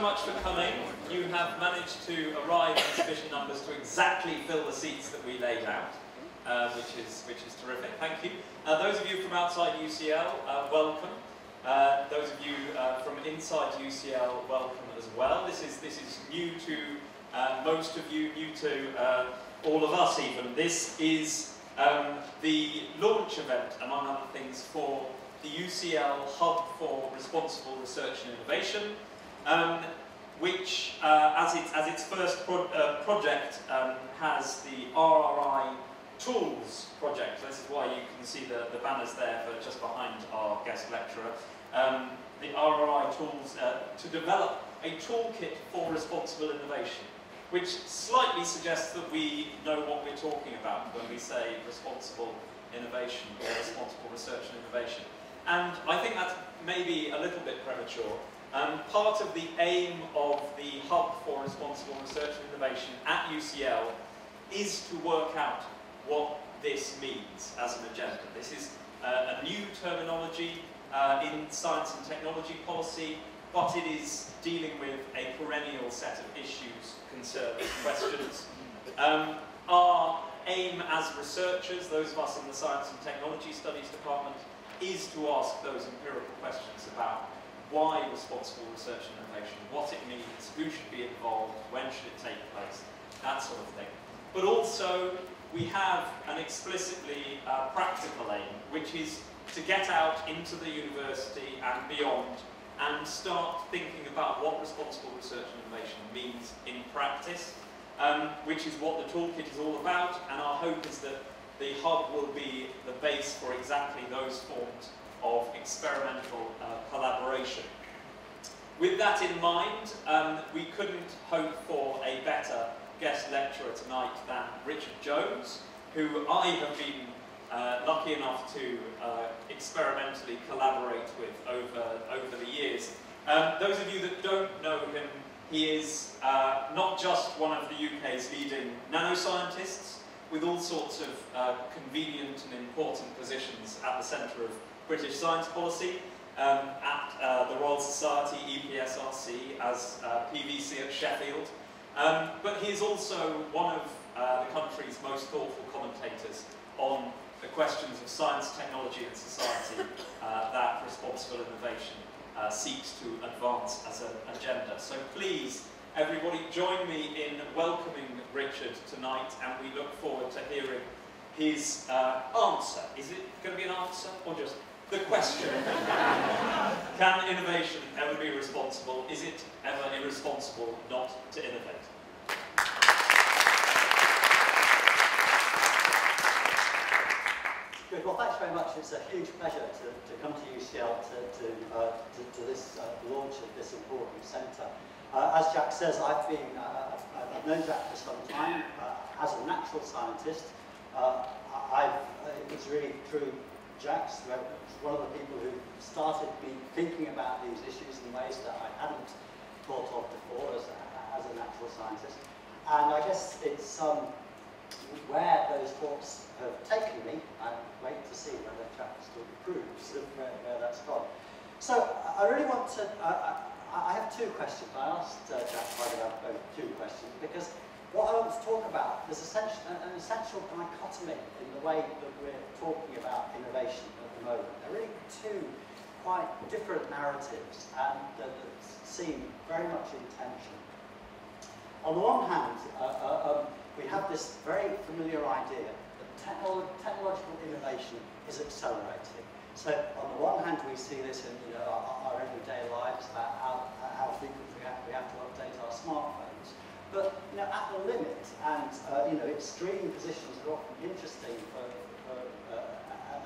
so much for coming. You have managed to arrive in sufficient numbers to exactly fill the seats that we laid out, which is terrific. Thank you. Those of you from outside UCL, welcome. Those of you from inside UCL, welcome as well. This is new to most of you, new to all of us even. This is the launch event, among other things, for the UCL Hub for Responsible Research and Innovation, which, as its first project, has the RRI Tools project. This is why you can see the banners there for just behind our guest lecturer. The RRI Tools to develop a toolkit for responsible innovation, which slightly suggests that we know what we're talking about when we say responsible innovation or responsible research and innovation. And I think that's maybe a little bit premature. Part of the aim of the Hub for Responsible Research and Innovation at UCL is to work out what this means as an agenda. This is a new terminology in science and technology policy, but it is dealing with a perennial set of issues, concerns, questions. Our aim as researchers, those of us in the Science and Technology Studies department, is to ask those empirical questions about why responsible research and innovation, what it means, who should be involved, when should it take place, that sort of thing. But also, we have an explicitly practical aim, which is to get out into the university and beyond and start thinking about what responsible research and innovation means in practice, which is what the toolkit is all about, and our hope is that the Hub will be the base for exactly those forms of experimental collaboration. With that in mind, we couldn't hope for a better guest lecturer tonight than Richard Jones, who I have been lucky enough to experimentally collaborate with over the years. Those of you that don't know him, he is not just one of the UK's leading nanoscientists, with all sorts of convenient and important positions at the centre of British science policy, at the Royal Society, EPSRC, as PVC at Sheffield. But he is also one of the country's most thoughtful commentators on the questions of science, technology and society that responsible innovation seeks to advance as an agenda. So please, everybody, join me in welcoming Richard tonight, and we look forward to hearing his answer. Is it going to be an answer, or just the question? Can innovation ever be responsible? Is it ever irresponsible not to innovate? Good. Well, thanks very much. It's a huge pleasure to come to UCL to this launch of this important centre. As Jack says, I've known Jack for some time as a natural scientist. It's really through Jack's, one of the people who started me thinking about these issues in ways that I hadn't thought of before as a natural scientist. And I guess it's where those thoughts have taken me. I wait to see whether Jack still proves where that's gone. So I really want to. I have two questions. I asked Jack if I could have both two questions, because what I want to talk about is an essential dichotomy in the way that we're talking about innovation at the moment. They're really two quite different narratives, and that seem very much in tension. On the one hand, we have this very familiar idea that technological innovation is accelerating. So on the one hand, we see this in our everyday lives about how frequently we have to update our smartphones. But at the limit, and extreme positions are often interesting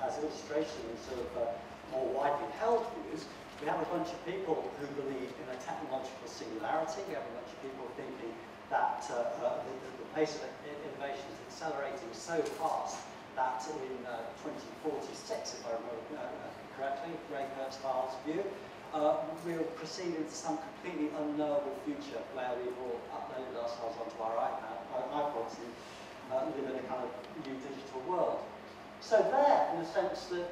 as illustrations of more widely held views. We have a bunch of people who believe in a technological singularity. We have a bunch of people thinking that the pace of innovation is accelerating so fast that in 2046, if I remember correctly, Ray Kurzweil's view, we'll proceed into some completely unknowable future where we've all uploaded ourselves onto our iPods and live in a kind of new digital world. So there, in the sense that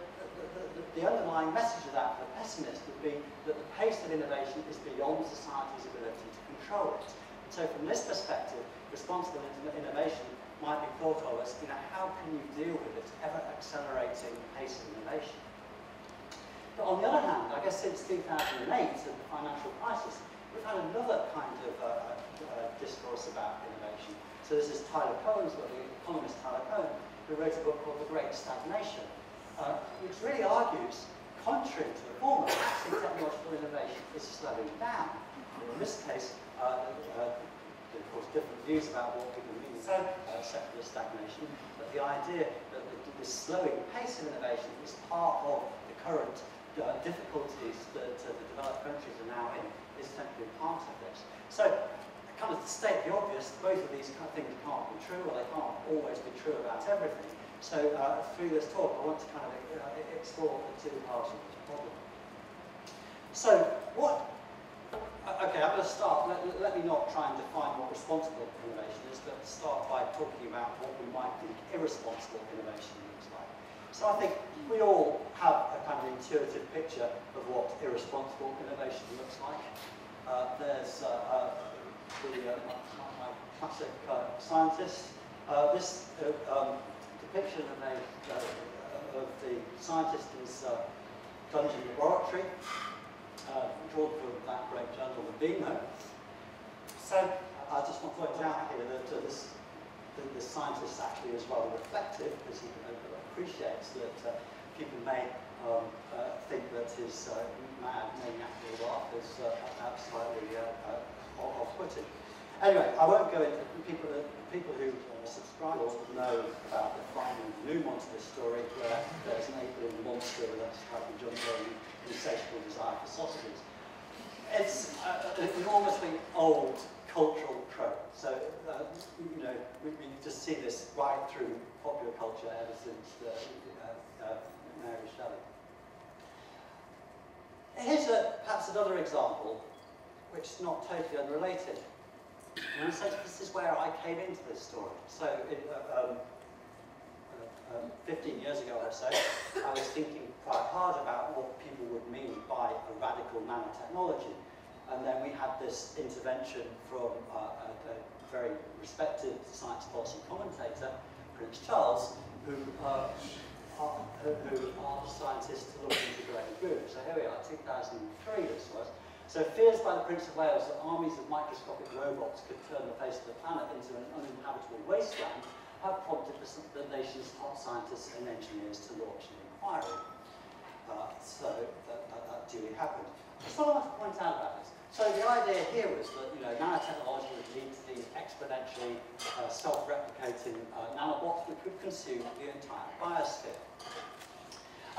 the the underlying message of that for the pessimist would be that the pace of innovation is beyond society's ability to control it. So from this perspective, responsible innovation might be thought of as, how can you deal with its ever-accelerating pace of innovation? But on the other hand, I guess since 2008 and the financial crisis, we've had another kind of discourse about innovation. So this is Tyler Cohen's work, the economist Tyler Cohen, who wrote a book called The Great Stagnation, which really argues, contrary to the former, actually technological innovation is slowing down. In this case, of course, different views about what people mean by secular stagnation, but the idea that the slowing pace of innovation is part of the current difficulties that the developed countries are now in is essentially part of this. So, kind of to state the obvious, both of these kind of things can't be true, or they can't always be true about everything. So, through this talk, I want to kind of explore the two halves of this problem. So, okay, I'm going to start. Let me not try and define what responsible innovation is, but start by talking about what we might think irresponsible innovation looks like. So I think we all have a kind of intuitive picture of what irresponsible innovation looks like. There's my classic scientist. This depiction of the scientist in his dungeon laboratory, drawn from that great journal, The Beano. So I just want to point out here that this scientist actually is rather reflective, because he appreciates that people may think that his mad maniacal laugh is perhaps slightly off-putting. Anyway, I won't go into people who subscribe or know about the Finding Nemo monster story, where there's an ape-living monster with a slightly jumping, insatiable desire for sausages. It's an enormously old cultural trope. So, we just see this right through popular culture ever since Mary Shelley. Here's perhaps another example, which is not totally unrelated. And so this is where I came into this story. So, 15 years ago or so, I was thinking quite hard about what people would mean by a radical nanotechnology. And then we had this intervention from a very respected science policy commentator, Prince Charles, who asked scientists to look into greater good. So here we are, 2003 this was. So fears by the Prince of Wales that armies of microscopic robots could turn the face of the planet into an uninhabitable wasteland have prompted the nation's top scientists and engineers to launch an inquiry. So that duly happened. There's not enough to point out about this. So the idea here was that nanotechnology would lead to these exponentially self-replicating nanobots which would consume the entire biosphere.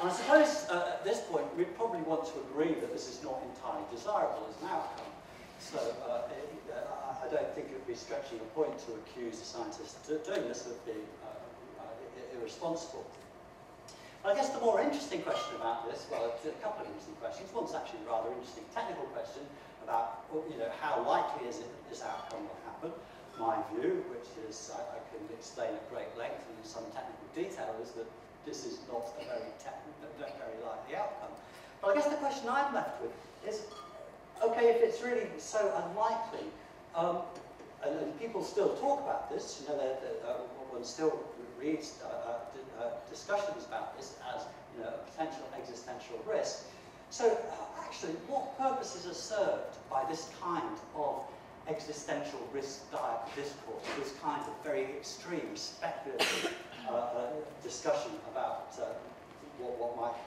And I suppose at this point we'd probably want to agree that this is not entirely desirable as an outcome. So I don't think it would be stretching a point to accuse the scientists doing this of being irresponsible. But I guess the more interesting question about this, well, a couple of interesting questions. One's actually a rather interesting technical question about, how likely is it that this outcome will happen. My view, which is I can explain at great length and in some technical detail, is that this is not a very likely outcome. But I guess the question I'm left with is, okay, if it's really so unlikely, and people still talk about this, one still reads discussions about this as a potential existential risk. So actually, what purposes are served by this kind of existential risk discourse, this kind of very extreme speculative discussion about what might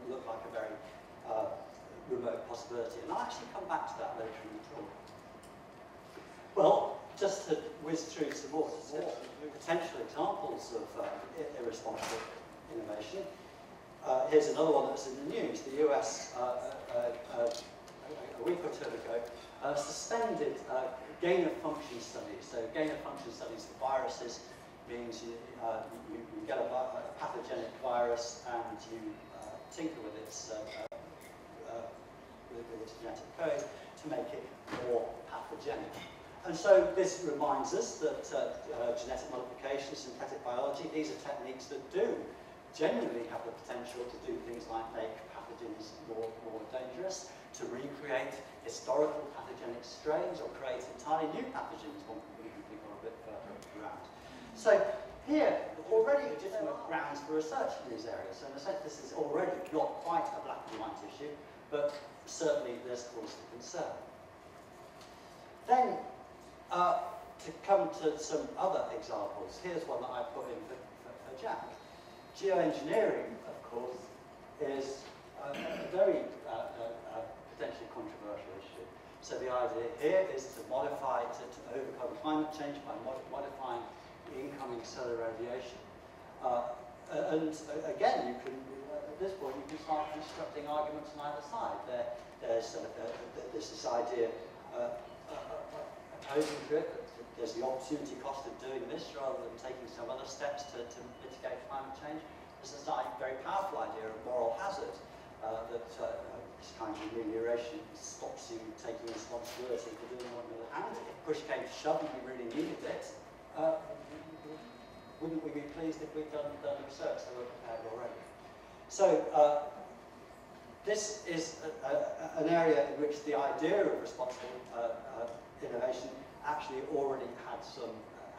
look like a very remote possibility? And I'll actually come back to that later in the talk. Well, just to whiz through some more potential examples of irresponsible innovation. Here's another one that's in the news. The US, a week or two ago, suspended gain-of-function studies. So gain-of-function studies for viruses means you get a pathogenic virus and you tinker with its genetic code to make it more pathogenic. And so this reminds us that genetic modification, synthetic biology, these are techniques that do genuinely have the potential to do things like make pathogens more dangerous, to recreate historical pathogenic strains, or create entirely new pathogens one can even go a bit further around. So here, already legitimate grounds for research in these areas. So in a sense, this is already not quite a black and white issue, but certainly there's cause for concern. Then, to come to some other examples, here's one that I put in for Jack. Geoengineering, of course, is a very potentially controversial issue. So the idea here is to modify, to overcome climate change by modifying the incoming solar radiation. And again, you can, at this point, you can start constructing arguments on either side. There's this idea opposing to it, that there's the opportunity cost of doing this rather than taking some other steps to mitigate climate change. There's this very powerful idea of moral hazard, that this kind of amelioration stops you taking responsibility for doing what you and if push came to shove and we really needed it, wouldn't we be pleased if we'd done the research that we're prepared already? So this is an area in which the idea of responsible innovation actually already had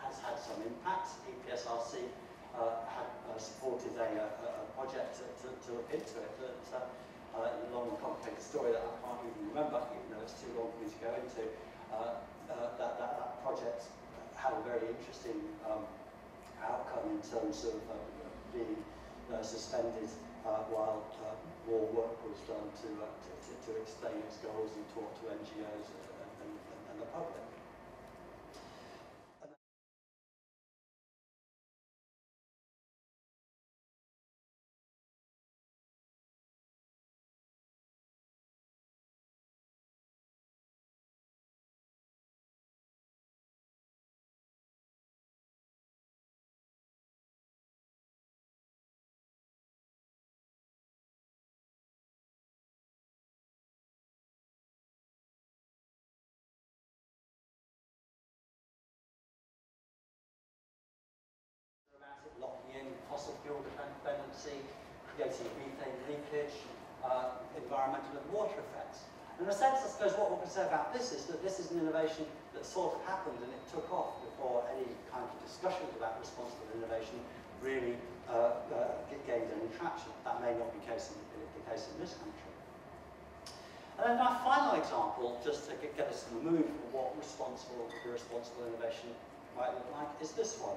has had some impact. EPSRC had supported a project to look into it, but in a long and complicated story that I can't even remember, even though it's too long for me to go into, that project had a very interesting outcome in terms of being suspended while more work was done to explain its goals and talk to NGOs and the public. Locking in fossil fuel dependency, creating methane leakage, environmental and water effects. And in a sense, I suppose what we can say about this is that this is an innovation that sort of happened and it took off before any kind of discussions about responsible innovation really gained any traction. That may not be the case in this country. And then my final example, just to get us in the mood for what responsible innovation might look like, is this one.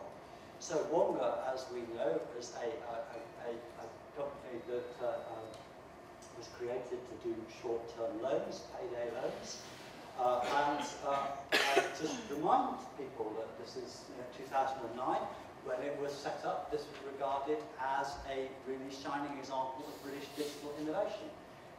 So Wonga, as we know, is a company that was created to do short-term loans, payday loans. And I just remind people that this is 2009. When it was set up, this was regarded as a really shining example of British digital innovation.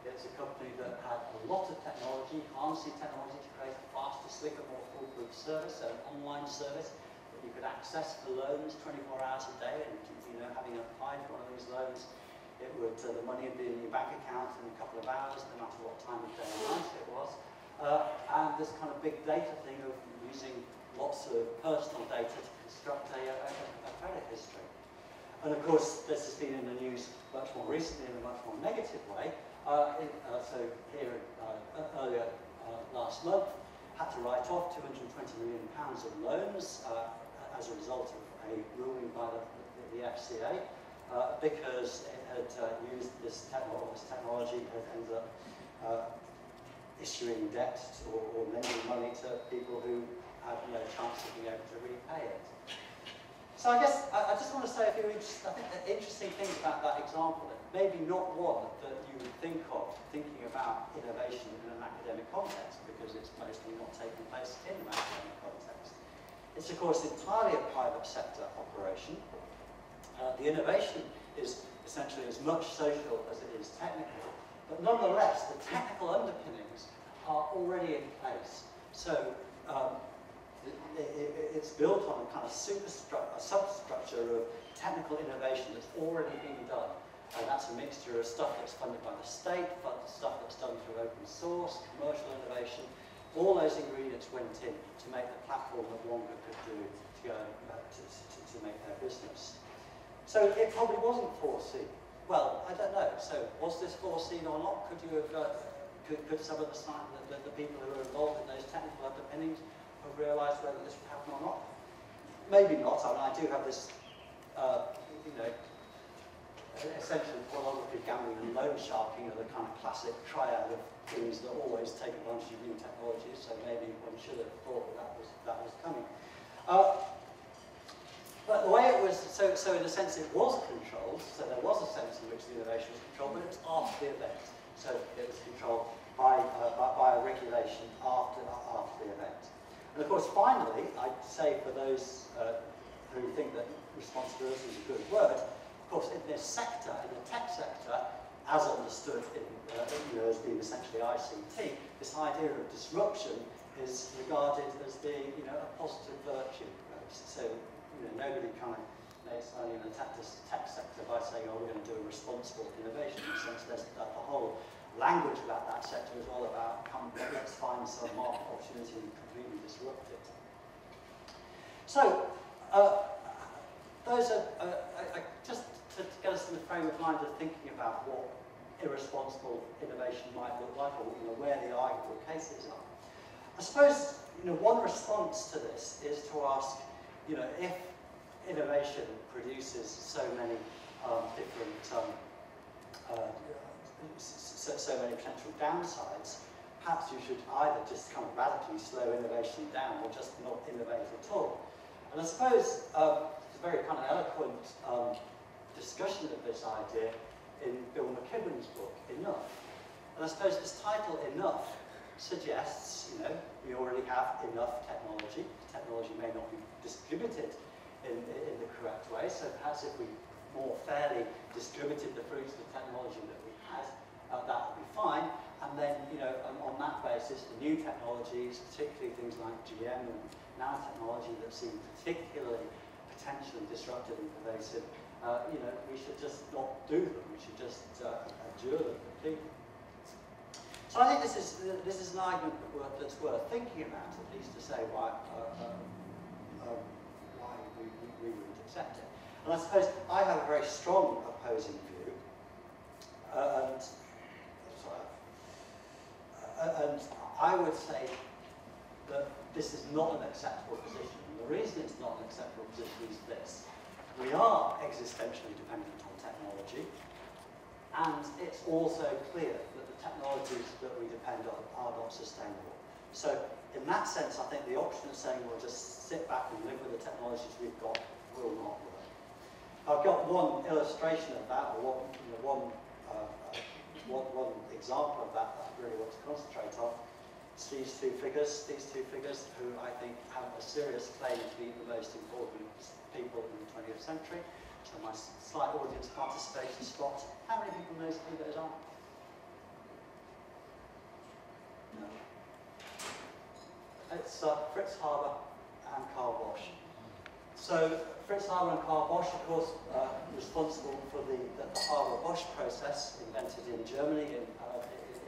It's a company that had a lot of technology, harnessing technology to create a faster, slicker, more foolproof service, so an online service that you could access for loans 24 hours a day, and having applied for one of these loans, it would the money would be in your bank account in a couple of hours, no matter what time of day or night it was. And this kind of big data thing of using lots of personal data to construct a credit history. And of course, this has been in the news much more recently in a much more negative way. So here, earlier last month, had to write off £220 million of loans as a result of a ruling by the FCA because it had used this technology and ended up issuing debt or lending money to people who had no chance of being able to repay it. So I guess I just want to say a few interesting things about that example. Maybe not one that you would think of thinking about innovation in an academic context, because it's mostly not taking place in an academic context. It's of course entirely a private sector operation. The innovation is essentially as much social as it is technical, but nonetheless the technical underpinnings are already in place. So it's built on a kind of substructure of technical innovation that's already been done. And that's a mixture of stuff that's funded by the state, stuff that's done through open source, commercial innovation. All those ingredients went in to make the platform that Wonga could do to go to make their business. So it probably wasn't foreseen. Well, I don't know. So was this foreseen or not? Could you have, could some of the people who were involved in those technical underpinnings have realised whether this would happen or not? Maybe not. I mean, I do have this, you know, essentially pornography, gambling and loan sharking are the kind of classic triad of things that always take advantage of new technologies, so maybe one should have thought that was coming. But the way it was, so in a sense it was controlled, so there was a sense in which the innovation was controlled, but it was after the event. So it was controlled by a regulation after the event. And of course, finally, I'd say for those who think that responsibility is a good word, of course, in this sector, in the tech sector, as understood in, you know, as being essentially ICT, this idea of disruption is regarded as being, you know, a positive virtue. So, you know, nobody kind of makes money in the tech sector by saying, oh, we're going to do a responsible innovation. In the sense that the whole language about that sector is all about, let's find some market opportunity and completely disrupt it. So, those are just to get us in the frame of mind of thinking about what irresponsible innovation might look like, or, you know, where the arguable cases are. I suppose, you know, one response to this is to ask, you know, if innovation produces so many different, so many potential downsides, perhaps you should either just kind of radically slow innovation down or just not innovate at all. And I suppose it's a very kind of eloquent discussion of this idea in Bill McKibben's book, Enough. And I suppose this title, Enough, suggests, you know, we already have enough technology. Technology may not be distributed in the correct way, so perhaps if we more fairly distributed the fruits of the technology that we had, that would be fine. And then, you know, on that basis, the new technologies, particularly things like GM and nanotechnology that seem particularly potentially disruptive and pervasive, you know, we should just not do them. We should just endure them completely. So I think this is an argument that's worth thinking about, at least to say why we wouldn't accept it. And I suppose I have a very strong opposing view, and I would say that this is not an acceptable position. And the reason it's not an acceptable position is this. We are existentially dependent on technology, and it's also clear that the technologies that we depend on are not sustainable. So in that sense, I think the option of saying we'll just sit back and live with the technologies we've got will not work. I've got one illustration of that, or one example of that I really want to concentrate on. It's these two figures who I think have a serious claim to be the most important people in the 20th century. So my slight audience participation spot. How many people know who those are? No. It's Fritz Haber and Carl Bosch. So Fritz Haber and Carl Bosch, of course, responsible for the Haber-Bosch process, invented in Germany in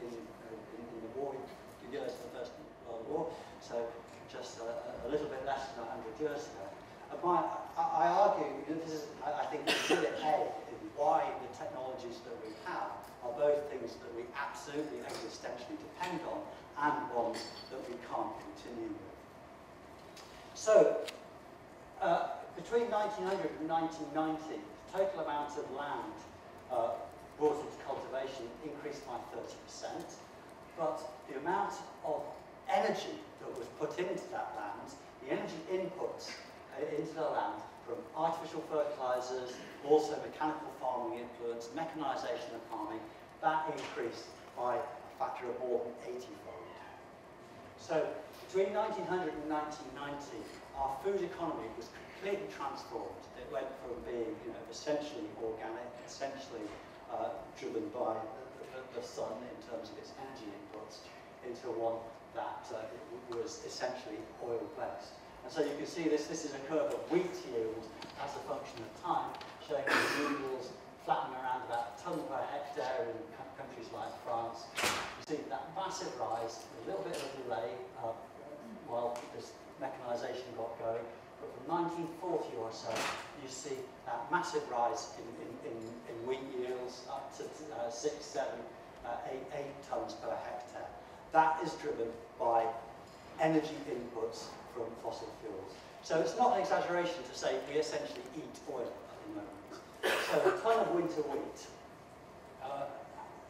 the war years of the First World War. So just a little bit less than 100 years ago. I argue, I think exhibit A in why the technologies that we have are both things that we absolutely existentially depend on and ones that we can't continue with. So, between 1900 and 1990, the total amount of land brought into cultivation increased by 30%, but the amount of energy that was put into that land, the energy inputs into the land from artificial fertilizers, also mechanical farming influence, mechanization of farming, that increased by a factor of more than 80-fold. So between 1900 and 1990, our food economy was completely transformed. It went from being, you know, essentially organic, essentially driven by the sun in terms of its energy inputs, into one that was essentially oil-based. And so you can see this is a curve of wheat yield as a function of time, showing the yields flattening around about a tonne per hectare in countries like France. You see that massive rise, a little bit of a delay while this mechanisation got going, but from 1940 or so, you see that massive rise in wheat yields up to 6, 7, 8 tonnes per hectare. That is driven by energy inputs from fossil fuels. So it's not an exaggeration to say we essentially eat oil at the moment. So a tonne of winter wheat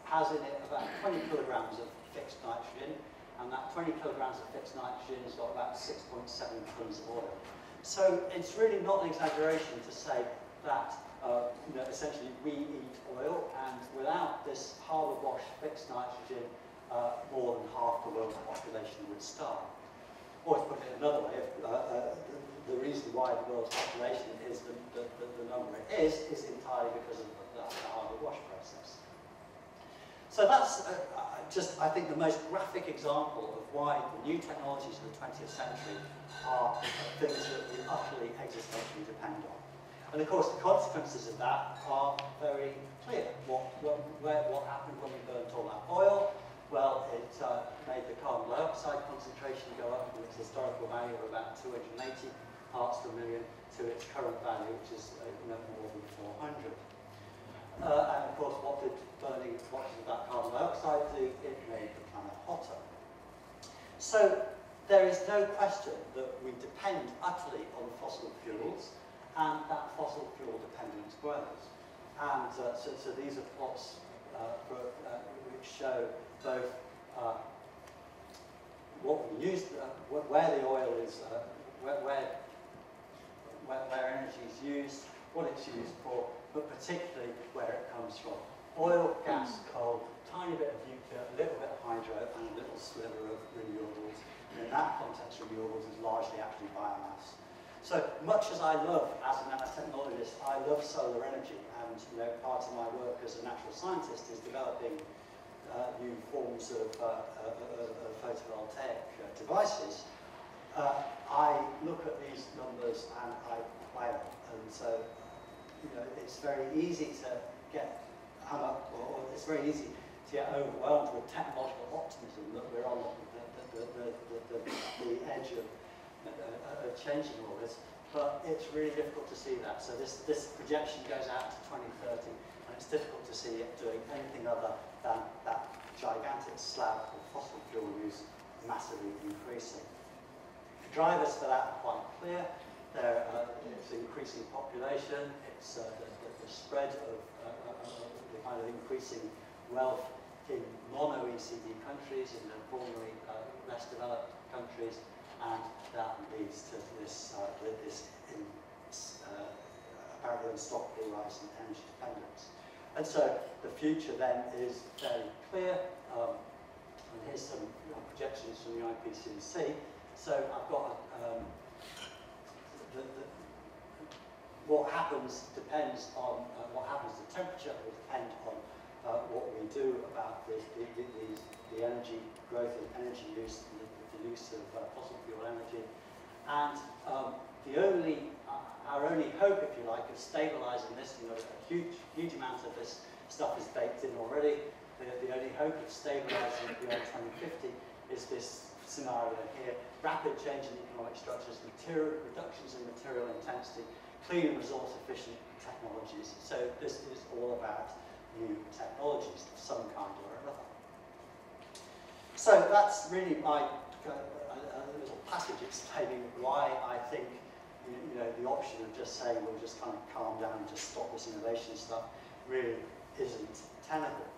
has in it about 20 kilograms of fixed nitrogen, and that 20 kilograms of fixed nitrogen has got about 6.7 tonnes of oil. So it's really not an exaggeration to say that essentially we eat oil, and without this harbour wash fixed nitrogen, more than half the world's population would starve. Or to put it another way, the reason why the world's population is the number it is entirely because of the harbour wash process. So that's just, I think, the most graphic example of why the new technologies of the 20th century are things that we utterly existentially depend on. And of course, the consequences of that are very clear. What happened when we burnt all that oil? Well, it made the carbon dioxide concentration go up from its historical value of about 280 parts per million to its current value, which is more than 400. And of course, what did burning what did that carbon dioxide do? It made the planet hotter. So there is no question that we depend utterly on fossil fuels, and that fossil fuel dependence grows. And so these are plots which show both what we use, where the oil is, where energy is used, what it's used for, but particularly where it comes from. Oil, gas, coal, tiny bit of nuclear, a little bit of hydro, and a little sliver of renewables. And in that context, renewables is largely actually biomass. So much as I love, as a nanotechnologist, I love solar energy, and part of my work as a natural scientist is developing new forms of photovoltaic devices. I look at these numbers and I quail, and so it's very easy to get hung up, or it's very easy to get overwhelmed with technological optimism that we're on the edge of changing all this, but it's really difficult to see that. So this projection goes out to 2030, and it's difficult to see it doing anything other than that gigantic slab of fossil fuel use massively increasing. The drivers for that are quite clear. It's increasing population, it's the spread of the kind of increasing wealth in non-OECD countries, in the formerly less developed countries, and that leads to this apparently unstoppable rise in energy dependence. And so the future then is fairly clear. And here's some projections from the IPCC. So I've got what happens depends on what happens to temperature will depend on what we do about the energy growth and energy use, the use of fossil fuel energy, and our only hope, if you like, of stabilising this. A huge amount of this stuff is baked in already. The only hope of stabilising it beyond 2050 is this scenario here: rapid change in economic structures, reductions in material intensity, clean and resource-efficient technologies. So this is all about new technologies of some kind or another. So that's really my little passage explaining why I think the option of just saying we'll just kind of calm down and just stop this innovation stuff really isn't tenable.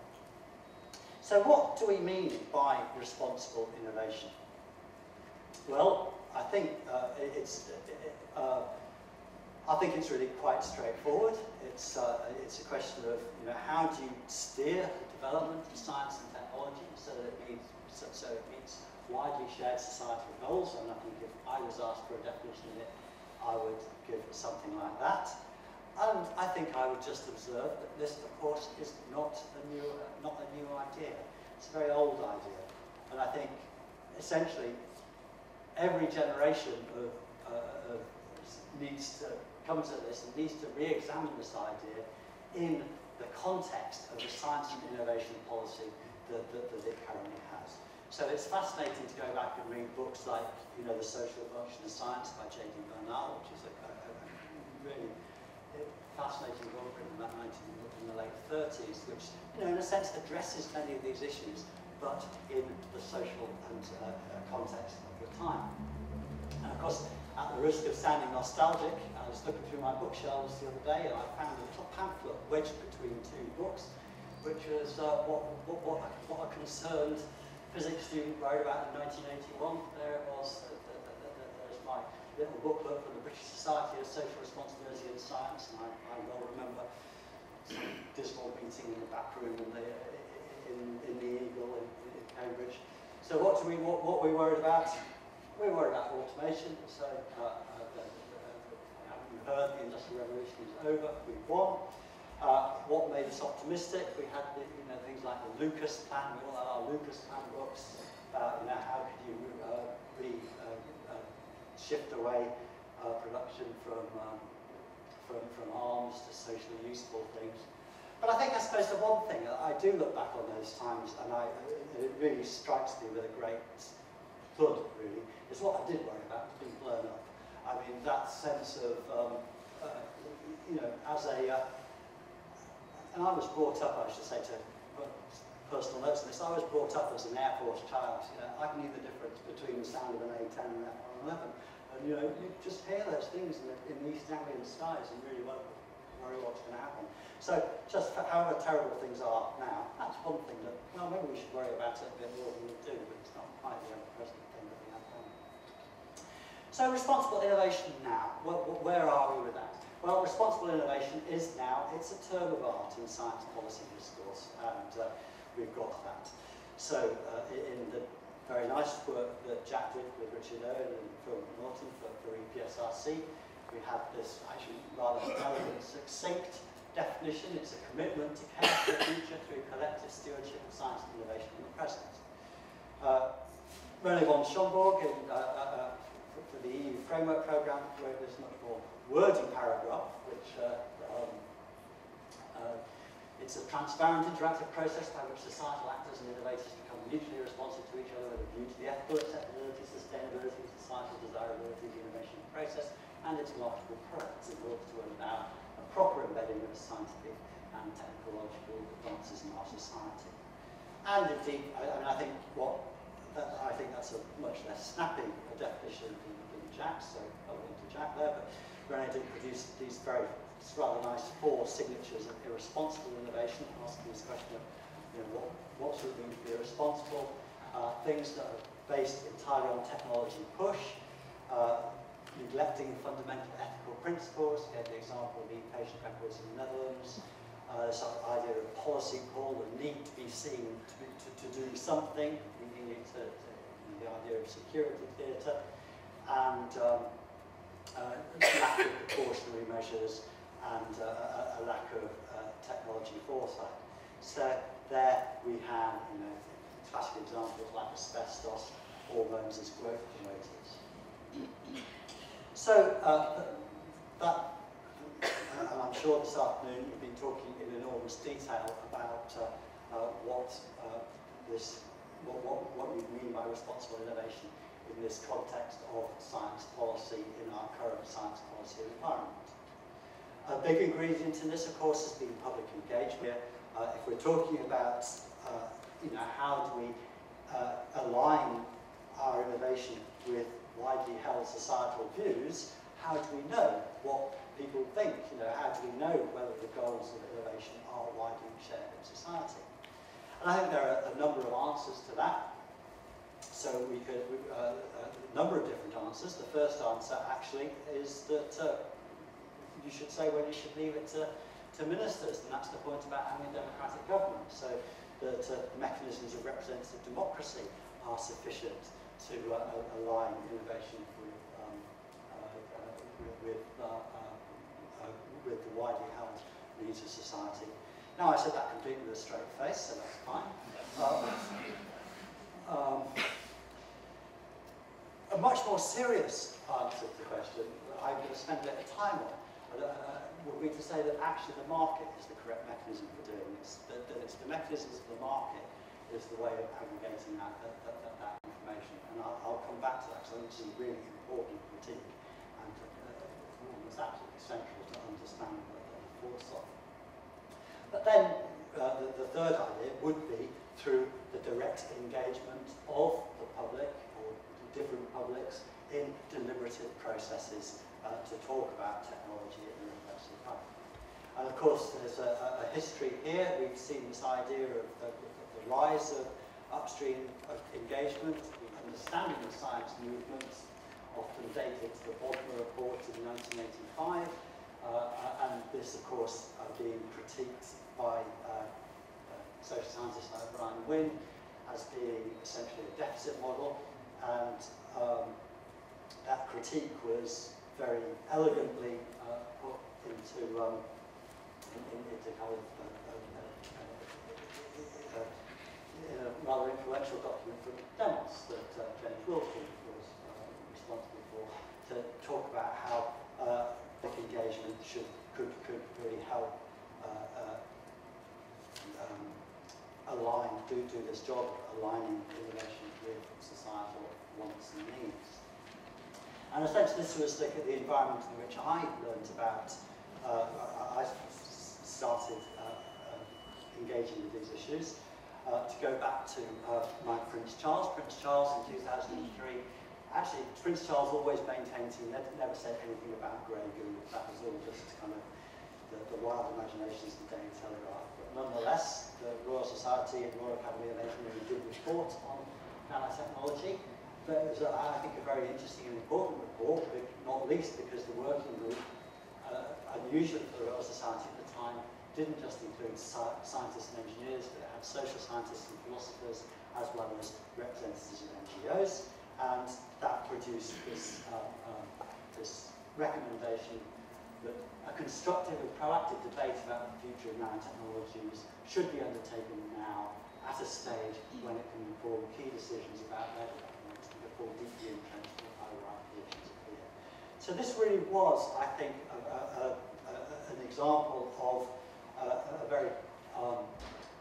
So what do we mean by responsible innovation? Well, I think it's really quite straightforward. It's a question of how do you steer the development of science and technology so that it meets widely shared societal goals. And I think if I was asked for a definition of it, I would give something like that. And I think I would just observe that this, of course, is not a new idea. It's a very old idea. And I think essentially every generation comes at this and needs to re-examine this idea in the context of the science and innovation policy that it currently has. So it's fascinating to go back and read books like, you know, The Social Function of Science by J.D. Bernal, which is a really fascinating book written in the late 30s, which, you know, in a sense addresses many of these issues, but in the social and context of the time. And of course, at the risk of sounding nostalgic, I was looking through my bookshelves the other day and I found a little pamphlet wedged between two books, which was what a concerned physics student wrote about in 1981. There it was. There's my little booklet from the British Society of Social Responsibility in Science, and I well remember some dismal meeting in the back room in the Eagle in Cambridge. So what we worried about? We worried about automation. So you heard the Industrial Revolution is over. We've won. What made us optimistic? We had things like the Lucas Plan. We all had our Lucas Plan books. How could you shift away production from arms to socially useful things? But I suppose the one thing I do look back on those times, and it really strikes me with a great thud. Really, is what I did worry about being blown up. I mean, that sense of as a and I was brought up, I should say, to put personal notes on this, I was brought up as an Air Force child. I knew the difference between the sound of an A-10 and an F-111. And, you just hear those things in the East Anglian skies and really worry what's going to happen. So, just for however terrible things are now, that's one thing that, well, maybe we should worry about it a bit more than we do, but it's not quite the ever-present thing that we have now. So, responsible innovation now, where are we with that? Well, responsible innovation is now, it's a term of art in science policy discourse, and we've got that. So, in the very nice work that Jack did with Richard Owen and Phil Norton for EPSRC, we have this actually rather elegant, succinct definition. It's a commitment to care for the future through collective stewardship of science and innovation in the present. René von Schomburg, for the EU Framework Programme, wrote this much more wordy paragraph, which it's a transparent, interactive process by which societal actors and innovators become mutually responsive to each other with a view to the ethical acceptability, sustainability, societal desirability of the innovation process and its logical products in order to allow a proper embedding of scientific and technological advances in our society. And indeed, I think that's a much less snappy definition than Jack's, so I went into Jack there, but René did produce these rather nice 4 signatures of irresponsible innovation, asking this question of what should it mean to be irresponsible, things that are based entirely on technology push, neglecting fundamental ethical principles. Gave the example of e-patient records in the Netherlands. This idea of policy pull, the need to be seen to do something, the idea of security theatre, and lack of precautionary measures and a lack of technology foresight. So there we have classic examples like asbestos, hormones as growth promoters. So and I'm sure this afternoon you've been talking in enormous detail about what you mean by responsible innovation in this context of science policy in our current science policy environment. A big ingredient in this, of course, has been public engagement. If we're talking about how do we align our innovation with widely held societal views, how do we know what people think? How do we know whether the goals of innovation are widely shared in society? And I think there are a number of answers to that. So a number of different answers. The first answer actually is that you should say when you should leave it to ministers, and that's the point about having a democratic government. So that the mechanisms of representative democracy are sufficient to align innovation with the widely held needs of society. Now, I said that completely with a straight face, so that's fine. A much more serious answer to the question that I'm going to spend a bit of time on would be to say that actually the market is the correct mechanism for doing this, that it's the mechanisms of the market is the way of aggregating that information. And I'll come back to that, because I think this is a really important critique, and it's absolutely central to understand the force of. But then the third idea would be through the direct engagement of the public, or the different publics, in deliberative processes to talk about technology in a reflexive way. And of course, there's a history here. We've seen this idea of the rise of upstream engagement, the understanding of science movements, often dated to the Bodmer Report in 1985, and this, of course, being critiqued by social scientists like Brian Wynne as being essentially a deficit model, and that critique was very elegantly put into kind of in a rather influential document from Demos that James Wilson was responsible for, to talk about how public engagement could really help align, do this job of aligning innovation with societal wants and needs. And essentially this was the environment in which I learned about, I started engaging with these issues. To go back to my Prince Charles. Prince Charles in 2003, actually Prince Charles always maintained he never said anything about grey goo. That was all just kind of the wild imaginations of the Daily Telegraph. But nonetheless, the Royal Society and Royal Academy of Engineering did report on nanotechnology. But it was, I think, a very interesting and important report, not least because the working group, unusually for the Royal Society at the time, didn't just include scientists and engineers, but it had social scientists and philosophers, as well as representatives of NGOs, and that produced this, this recommendation that a constructive and proactive debate about the future of nanotechnologies should be undertaken now, at a stage when it can inform key decisions about their development before deeply entrenched overriding positions appear. So this really was, I think, an example of a very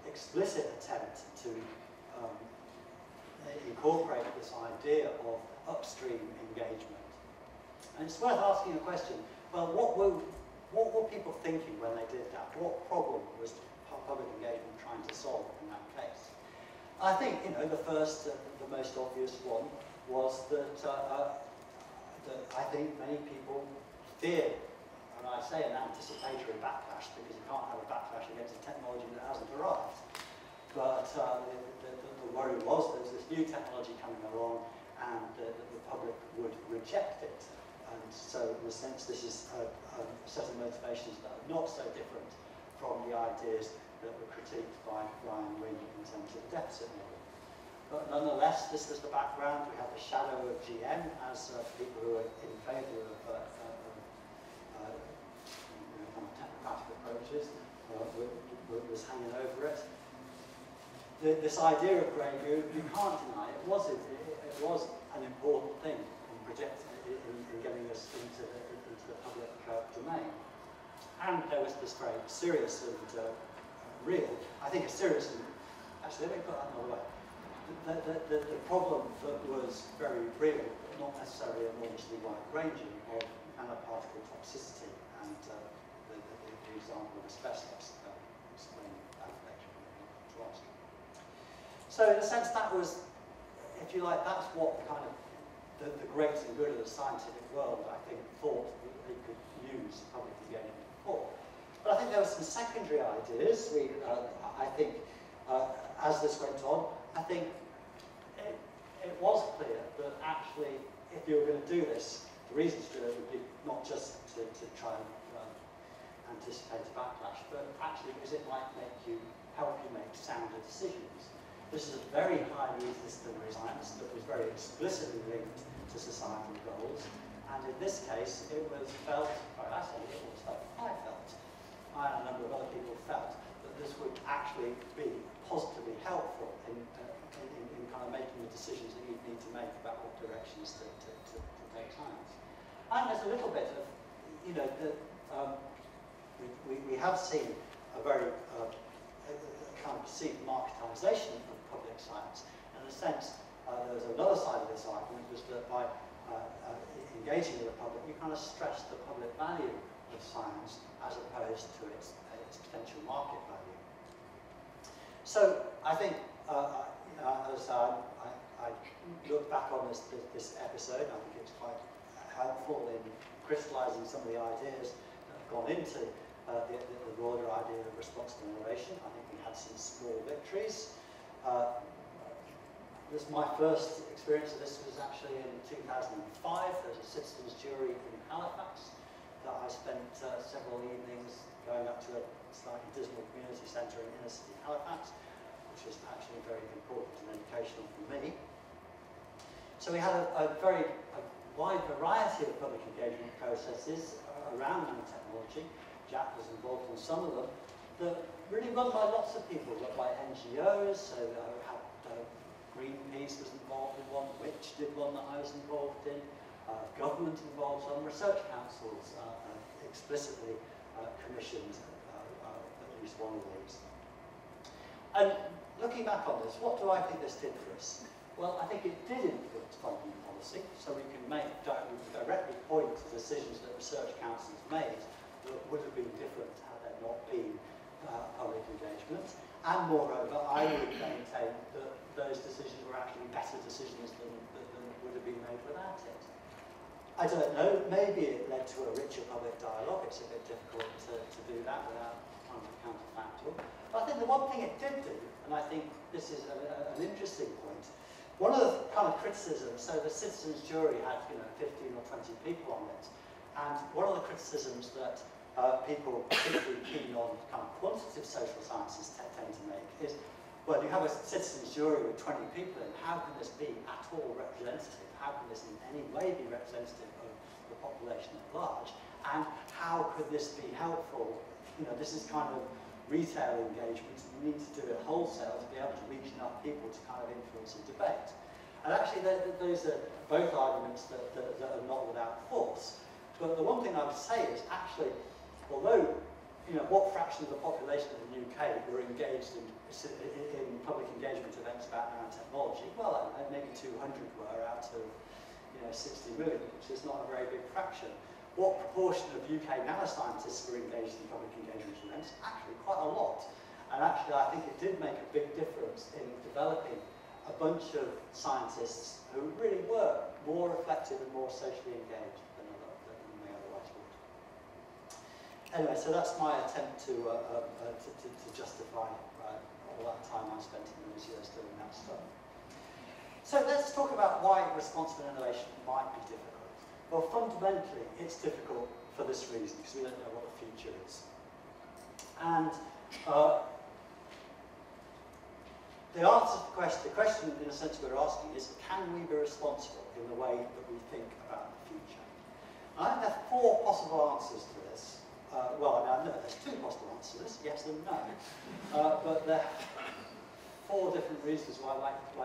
explicit attempt to incorporate this idea of upstream engagement. And it's worth asking a question, well, what were people thinking when they did that? What problem was public engagement trying to solve in that case? I think, you know, the first, the most obvious one was that, that I think many people feared, and I say an anticipatory backlash because you can't have a backlash against a technology that hasn't arrived. But the worry was there's this new technology coming along and the public would reject it. And so, in a sense, this is a set of motivations that are not so different from the ideas that were critiqued by Brian Wynne in terms of the deficit model. But nonetheless, this was the background. We have the shadow of GM as people who are in favour of technocratic approaches was hanging over it. This idea of grey goo, you can't deny it was an important thing in getting us into the public domain. And there was this very serious and real, I think a serious, and actually let me put that another way. The problem that was very real, but not necessarily enormously wide-ranging, of nanoparticle toxicity, and the example of asbestos explained that actually to us. So in a sense, that was, if you like, that's what kind of the great and good of the scientific world, I think, thought that they could use public engagement for. But I think there were some secondary ideas. I think, as this went on, I think it was clear that actually, if you were going to do this, the reasons to do it would be not just to try and anticipate a backlash, but actually because it might help you make sounder decisions. This is a very highly disciplinary science that was very explicitly linked to societal goals, and in this case, it was felt, or I say it was felt, I felt, I and a number of other people felt, that this would actually be positively helpful in kind of making the decisions that you need to make about what directions to take science. And there's a little bit of, you know, we have seen a very kind of perceived marketisation of science. In a sense, there was another side of this argument, was that by engaging with the public, you kind of stress the public value of science as opposed to its potential market value. So I think, as I look back on this episode, I think it's quite helpful in crystallising some of the ideas that have gone into the broader idea of responsible innovation. I think we had some small victories. My first experience of this was actually in 2005. There was a citizens' jury in Halifax that I spent several evenings going up to a slightly dismal community centre in inner city Halifax, which was actually very important and educational for me. So we had a wide variety of public engagement processes around nanotechnology. Jack was involved in some of them that really run by lots of people, run by NGOs. So Greenpeace was involved in one, Which did one that I was involved in, government involved, some research councils explicitly commissioned at least one of these. And looking back on this, what do I think this did for us? Well, I think it did influence funding policy, so we can directly point to decisions that research councils made that would have been different had there not been public engagement. And moreover, I would maintain that those decisions were actually better decisions than would have been made without it. I don't know, maybe it led to a richer public dialogue. It's a bit difficult to do that without trying to counterfactual. But I think the one thing it did do, and I think this is an interesting point, one of the kind of criticisms, so the citizens' jury had 15 or 20 people on it, and one of the criticisms that people particularly keen on kind of quantitative social sciences tend to make is, well, you have a citizens' jury with 20 people in, how can this be at all representative? How can this in any way be representative of the population at large? And how could this be helpful? This is kind of retail engagement, and you need to do it wholesale to be able to reach enough people to kind of influence a debate. And actually, those are both arguments that are not without force. But the one thing I would say is actually, although, what fraction of the population of the UK were engaged in public engagement events about nanotechnology? Well, maybe 200 were out of 60 million, which is not a very big fraction. What proportion of UK nanoscientists were engaged in public engagement events? Actually, quite a lot. And actually, I think it did make a big difference in developing a bunch of scientists who really were more reflective and more socially engaged than they otherwise would. Anyway, so that's my attempt to justify all that time I spent in those years doing that stuff. So let's talk about why responsible innovation might be difficult. Well, fundamentally, it's difficult for this reason, because we don't know what the future is. And the answer to the question in a sense we're asking is, can we be responsible in the way that we think about the future? And I think there are 4 possible answers to this. Well, no, there's 2 possible answers to this, yes and no. But there are 4 different reasons why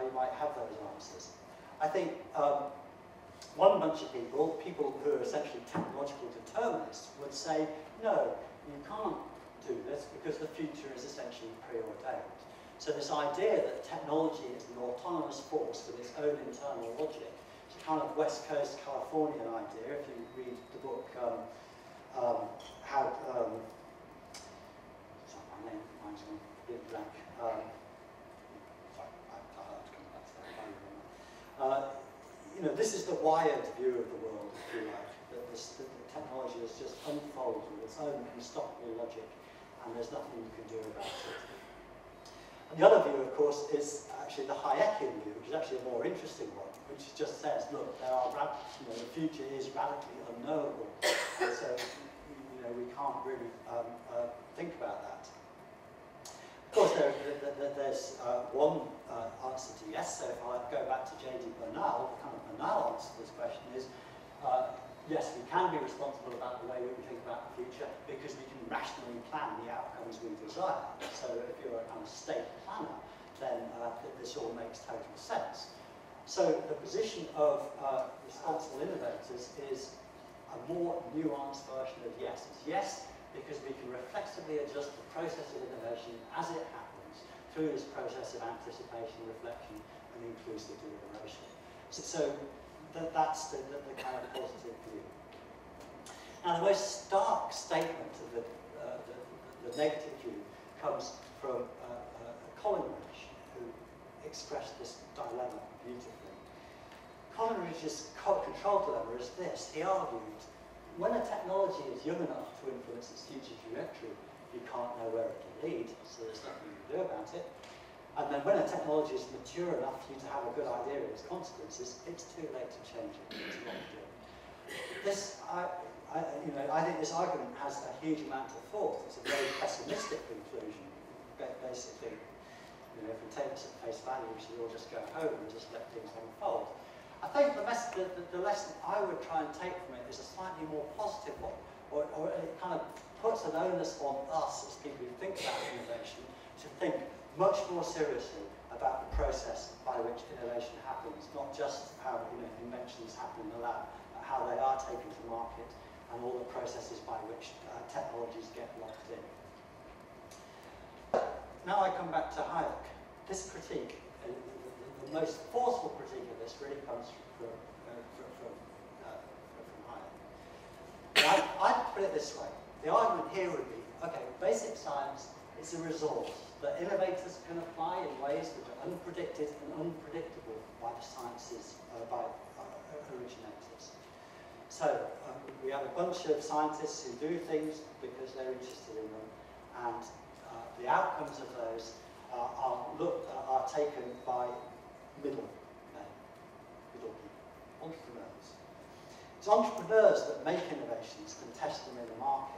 you might have those answers. I think one bunch of people who are essentially technological determinists, would say, no, you can't do this because the future is essentially preordained. So this idea that technology is an autonomous force with its own internal logic, it's a kind of West Coast Californian idea. If you read the book, sorry, my name reminds me of a bit blank. Sorry, I'll have to come back to that. This is the wired view of the world, if you like, that the technology is just unfolds with its own unstoppable logic, and there's nothing you can do about it. And the other view, of course, is actually the Hayekian view, which is actually a more interesting one, which just says, look, the future is radically unknowable, and so we can't really think about that. Of course, there's one answer to yes. So if I go back to J.D. Bernal, the kind of banal answer to this question is, yes, we can be responsible about the way we think about the future because we can rationally plan the outcomes we desire. So if you're a kind of state planner, then this all makes total sense. So the position of responsible innovators is a more nuanced version of yes. It's yes because we can reflexively adjust the process of innovation as it happens to through this process of anticipation, reflection, and inclusive deliberation. So that's the kind of positive view. Now, the most stark statement of the negative view comes from Coleridge, who expressed this dilemma beautifully. Coleridge's control dilemma is this. He argued, when a technology is young enough to influence its future trajectory, you can't know where it will lead, so there's nothing you can do about it. And then when a technology is mature enough for you to have a good idea of its consequences, it's too late to change it. It's not good. This, I think this argument has a huge amount of thought. It's a very pessimistic conclusion. Basically, if we take this at face value, we should all just go home and just let things unfold. I think the lesson I would try and take from it is a slightly more positive one, or it kind of puts an onus on us as people who think about innovation to think much more seriously about the process by which innovation happens, not just how inventions happen in the lab, but how they are taken to market and all the processes by which technologies get locked in. Now I come back to Hayek. This critique, the most forceful critique of this really comes from Hayek. I'd put it this way. The argument here would be, okay, basic science is a resource that innovators can apply in ways that are unpredicted and unpredictable by the sciences, by originators. So we have a bunch of scientists who do things because they're interested in them, and the outcomes of those are taken by middle people, entrepreneurs. It's entrepreneurs that make innovations and test them in the market.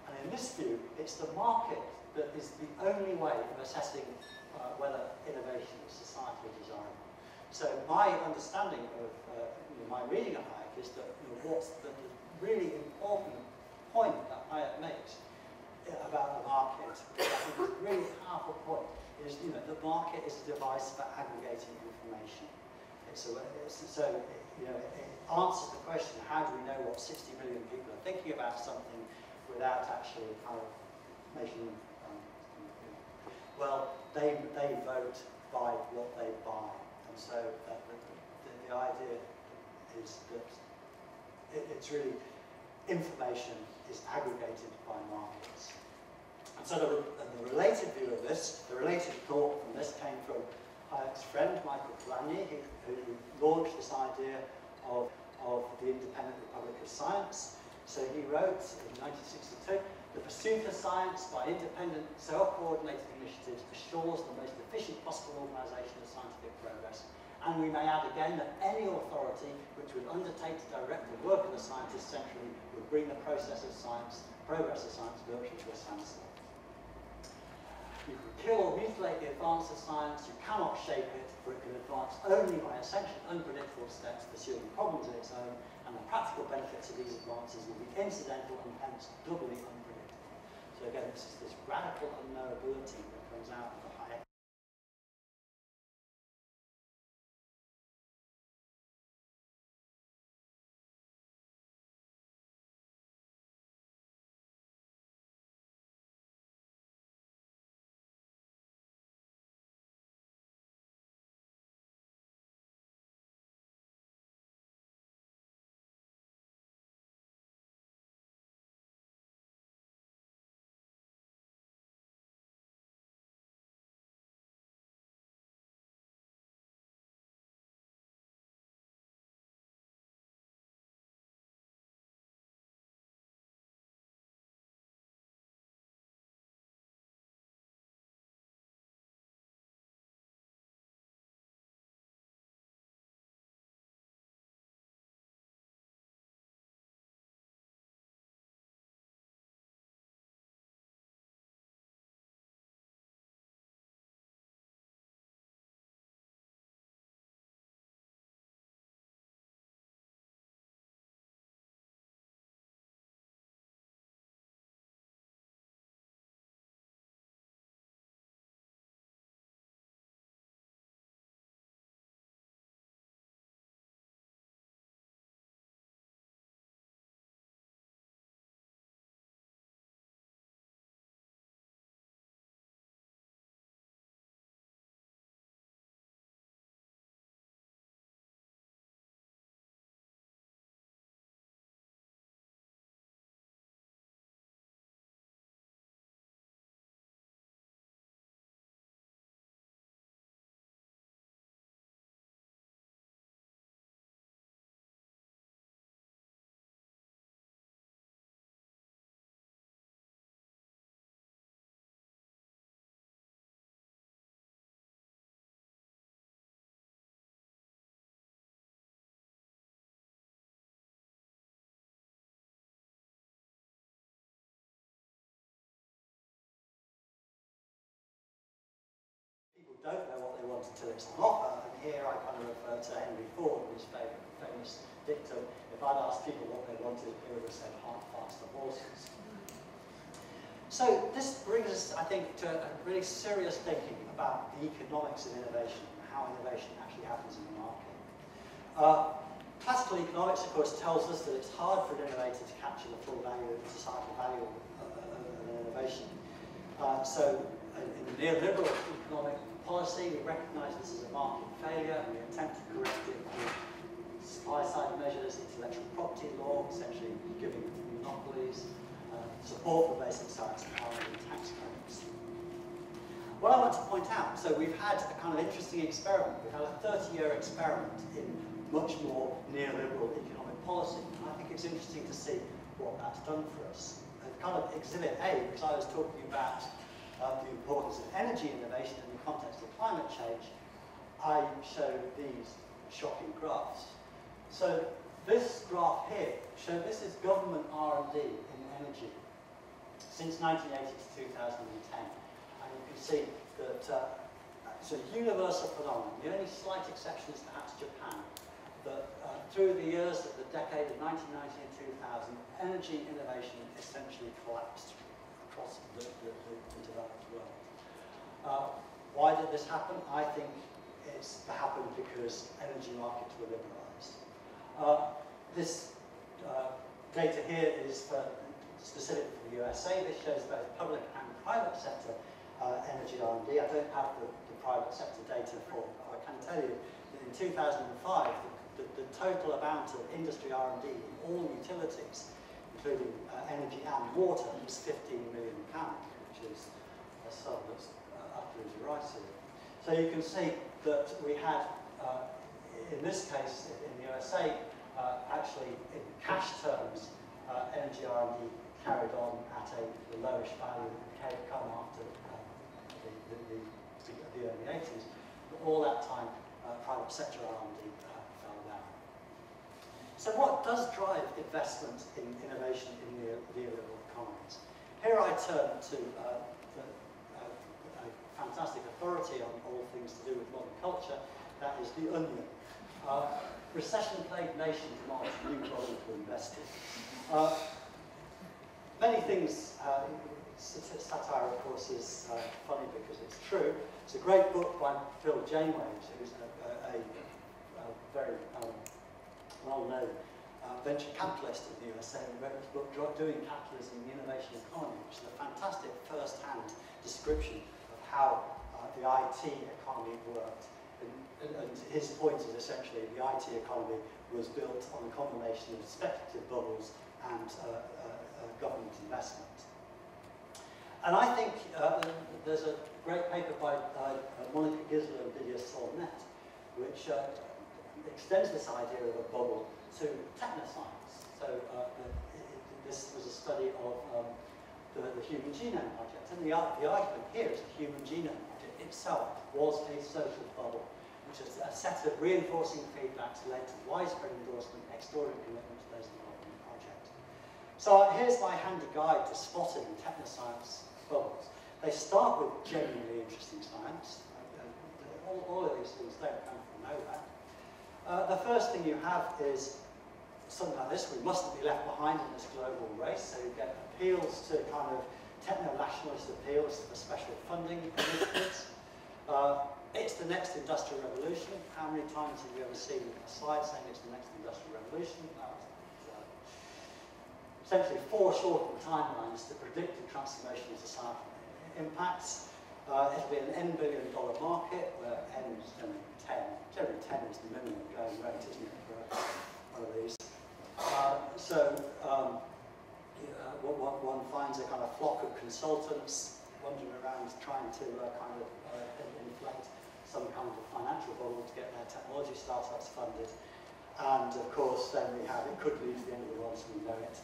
And in this view, it's the market that is the only way of assessing whether innovation is societally desirable. So my understanding of my reading of Hayek is that what's the really important point that Hayek makes about the market, I think is a really powerful point, is the market is a device for aggregating information. It answers the question, how do we know what 60 million people are thinking about something without actually kind of making them well, they vote by what they buy, and so the idea is that it's really information is aggregated by markets. And so the related view of this, the related thought from this came from Hayek's friend Michael Polanyi, who launched this idea of the Independent Republic of Science. So he wrote in 1962, the pursuit of science by independent, self-coordinated initiatives assures the most efficient possible organisation of scientific progress. And we may add again that any authority which would undertake to direct the work of the scientist centrally would bring the process of science, progress of science virtually to a standstill. You can kill or mutilate the advance of science, you cannot shape it, for it can advance only by essential unpredictable steps pursuing problems of its own, and the practical benefits of these advances will be incidental and hence doubly unpredictable. So again, this is this radical unknowability that comes out of the want until it's on offer. And here I kind of refer to Henry Ford, his famous dictum: if I'd asked people what they wanted, they would have said hard, faster horses. So this brings us, I think, to a really serious thinking about the economics of innovation and how innovation actually happens in the market. Classical economics, of course, tells us that it's hard for an innovator to capture the full value, the societal value of an innovation. So in the neoliberal economic policy, we recognise this as a market failure, and we attempt to correct it with supply-side measures, intellectual property law, essentially giving monopolies, support for basic science and R&D tax credits. What I want to point out, so we've had a kind of interesting experiment. We've had a 30-year experiment in much more neoliberal economic policy. And I think it's interesting to see what that's done for us. Kind of exhibit A, because I was talking about the importance of energy innovation in the context of climate change, I show these shocking graphs. So this graph here, this is government R&D in energy since 1980 to 2010. And you can see that it's a universal phenomenon. The only slight exception is perhaps Japan. That through the years of the decade of 1990 and 2000, energy innovation essentially collapsed across the developed world. Why did this happen? I think it's happened because energy markets were liberalised. This data here is specific for the USA. This shows both public and private sector energy R&D. I don't have the private sector data for, I can tell you that in 2005, the total amount of industry R&D in all utilities, including energy and water, was £15 million, which is a sum that's utterly derisive. So you can see that we had, in this case, in the USA, actually in cash terms, energy R&D carried on at a lowish value that had come after the early 80s. But all that time, private sector R&D fell down. So what does drive investment in innovation in neoliberal economies? Here I turn to a fantastic authority on all things to do with modern culture, that is The Onion. Recession-plagued nation demands new model to invest in. Many things, satire of course is funny because it's true. It's a great book by Phil Janeway, who's a very well-known venture capitalist in the USA, who wrote this book, Doing Capitalism in the Innovation Economy, which is a fantastic first-hand description of how the IT economy worked. And his point is essentially the IT economy was built on a combination of speculative bubbles and government investment. And I think there's a great paper by Monica Gisler and Didier Solnet, which extends this idea of a bubble to technoscience. So this was a study of the Human Genome Project. And the argument here is the Human Genome Project itself was a social bubble, which is a set of reinforcing feedbacks led to widespread endorsement, extraordinary commitment to those involved in the project. So here's my handy guide to spotting technoscience bubbles. They start with genuinely interesting science. All of these things don't come from nowhere. The first thing you have is something like this: we mustn't be left behind in this global race. So you get appeals to kind of techno-nationalist appeals for special funding initiatives. It's the next industrial revolution. How many times have you ever seen a slide saying it's the next industrial revolution? Essentially foreshortened timelines to predict the transformation of societal impacts. It'll be an $N billion market where N is generally 10. Generally 10 is the minimum going rate, isn't it, for one of these? One finds a kind of flock of consultants wandering around trying to inflate some kind of financial bubble to get their technology startups funded. And of course, then we have, it could lead to the end of the world as we know it.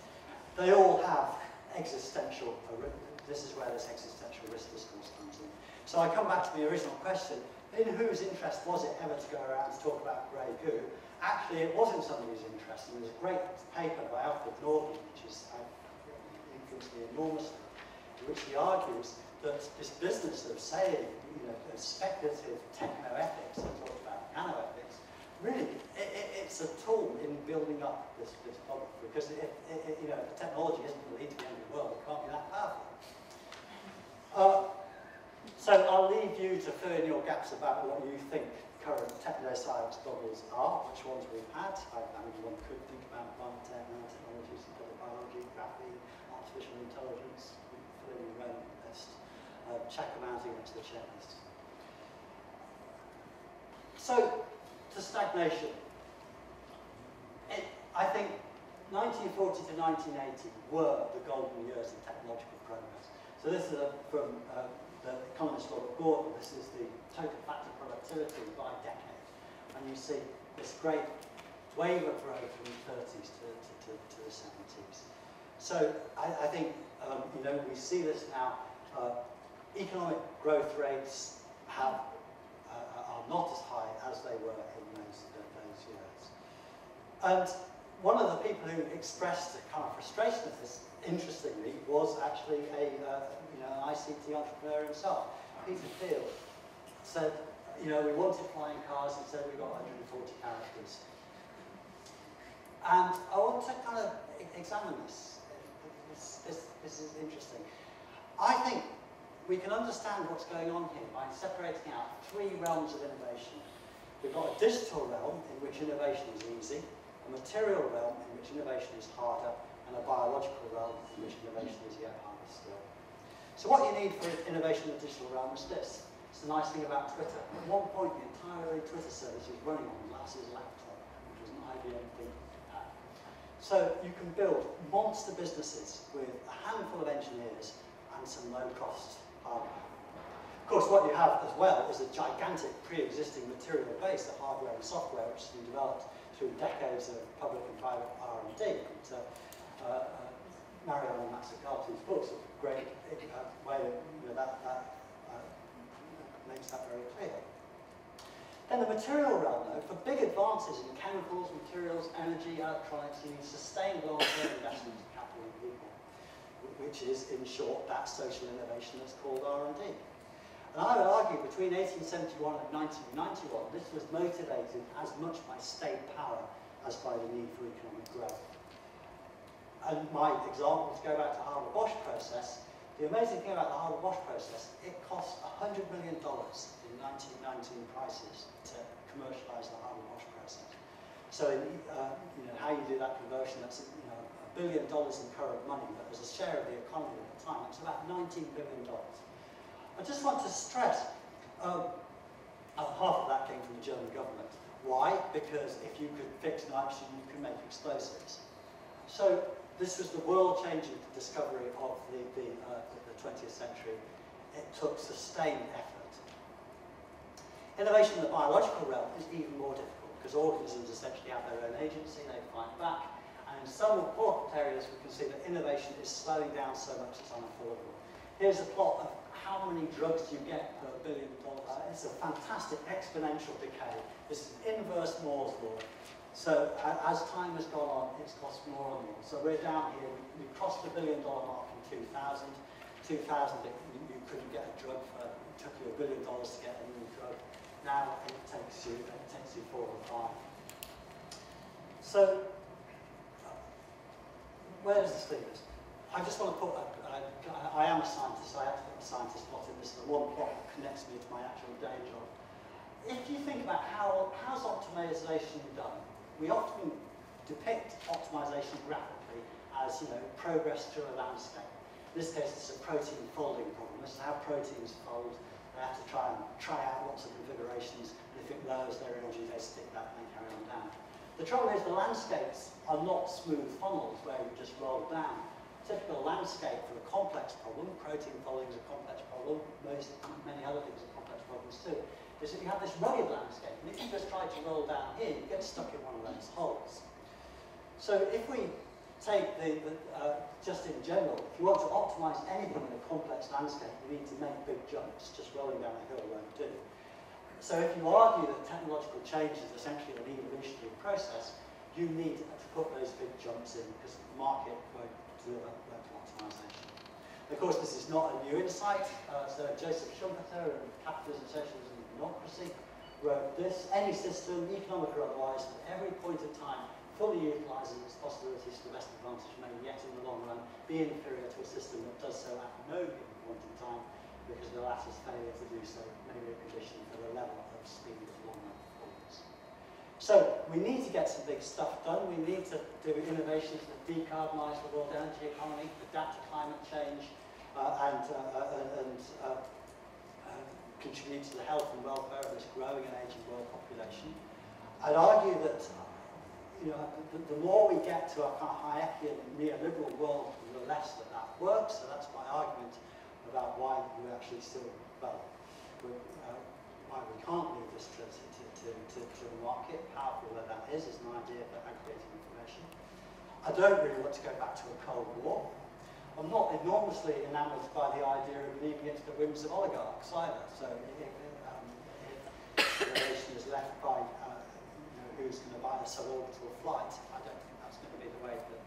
They all have existential, this is where this existential risk discourse comes in. So I come back to the original question: in whose interest was it ever to go around to talk about grey goo? Actually, it was in somebody's interest. And there's a great paper by Alfred Norton, which has influenced me enormously, in which he argues that this business of saying, speculative techno up this problem, because if you know, if the technology isn't going to lead to the end of the world, it can't be that powerful. So I'll leave you to fill in your gaps about what you think current techno-science goggles are, which ones we've had. I mean, one could think about biotech, nanotechnology, synthetic biology, graphene, artificial intelligence, fill in your own list. Check them out against the checklist. So, to stagnation. I think 1940 to 1980 were the golden years of technological progress. So this is from the economist Robert Gordon. This is the total factor productivity by decade. And you see this great wave of growth from the 30s to the 70s. So I think, you know, we see this now. Economic growth rates are not as high as they were in those years. And one of the people who expressed a kind of frustration at this, interestingly, was actually an ICT entrepreneur himself. Peter Field said, you know, we wanted flying cars, and said we got 140 characters. And I want to kind of examine this. This is interesting. I think we can understand what's going on here by separating out three realms of innovation. We've got a digital realm in which innovation is easy, a material realm in which innovation is harder, and a biological realm in which innovation is yet harder still. So what you need for innovation in the digital realm is this. It's the nice thing about Twitter. At one point, the entire Twitter service was running on Lass's laptop, which was an IBM ThinkPad. So you can build monster businesses with a handful of engineers and some low-cost hardware. Of course, what you have as well is a gigantic pre-existing material base of hardware and software which has been developed through decades of public and private R&D. Mariano Mazzucato's books are a great way of, you know, that makes that very clear. Then the material realm, though, for big advances in chemicals, materials, energy, electronics, you need sustained long-term investment in capital and people, which is, in short, that social innovation that's called R&D. And I would argue between 1871 and 1991, this was motivated as much by state power as by the need for economic growth. And my example, to go back to the Haber-Bosch process, the amazing thing about the Haber-Bosch process, it cost $100 million in 1919 prices to commercialize the Haber-Bosch process. So, you know, how you do that conversion, that's, you know, $1 billion in current money, but as a share of the economy at the time, it's about $19 billion. I just want to stress, half of that came from the German government. Why? Because if you could fix nitrogen, you can make explosives. So this was the world-changing discovery of the 20th century. It took sustained effort. Innovation in the biological realm is even more difficult because organisms essentially have their own agency, they fight back. And in some important areas, we can see that innovation is slowing down so much it's unaffordable. Here's a plot of how many drugs you get per $1 billion. It's a fantastic exponential decay. This is inverse Moore's law. So as time has gone on, it's cost more and more. So we're down here, we crossed the $1 billion mark in 2000. 2000, you couldn't get a drug for, it took you $1 billion to get a new drug. Now it takes you 4 or 5. So where does this leave us? I just want to put, I am a scientist, so I have to put a scientist plot in this, the one plot that connects me to my actual day job. If you think about how's optimization done, we often depict optimization graphically as, you know, progress through a landscape. In this case, it's a protein folding problem. This is how proteins fold. They have to try out lots of configurations, and if it lowers their energy, they stick that and they carry on down. The trouble is the landscapes are not smooth funnels where you just roll down. Typical landscape for a complex problem, protein folding is a complex problem, many other things are complex problems too, is that you have this rugged landscape, and if you just try to roll down here, you get stuck in one of those holes. So if we take just in general, if you want to optimize anything in a complex landscape, you need to make big jumps. Just rolling down a hill won't do. So if you argue that technological change is essentially an evolutionary process, you need to put those big jumps in because the market won't deliver local optimization. Of course, this is not a new insight. So Joseph Schumpeter in Capitalism, Socialism, and Democracy wrote this: any system, economic or otherwise, at every point in time fully utilises its possibilities to the best advantage may yet in the long run be inferior to a system that does so at no given point in time, because the latter's failure to do so may be a condition for the level of speed of long-run performance. So we need to get some big stuff done. We need to do innovations that decarbonise the world energy economy, adapt to climate change, and contribute to the health and welfare of this growing and ageing world population. I'd argue that the more we get to a kind of Hayekian neoliberal world, the less that works. So that's my argument about why we actually still, why we can't leave this to the market. Powerful that is an idea for aggregating information. I don't really want to go back to a Cold War. I'm not enormously enamoured by the idea of leaving it to the whims of oligarchs either. So if the relation is left by who's going to buy a suborbital flight, I don't think that's going to be the way that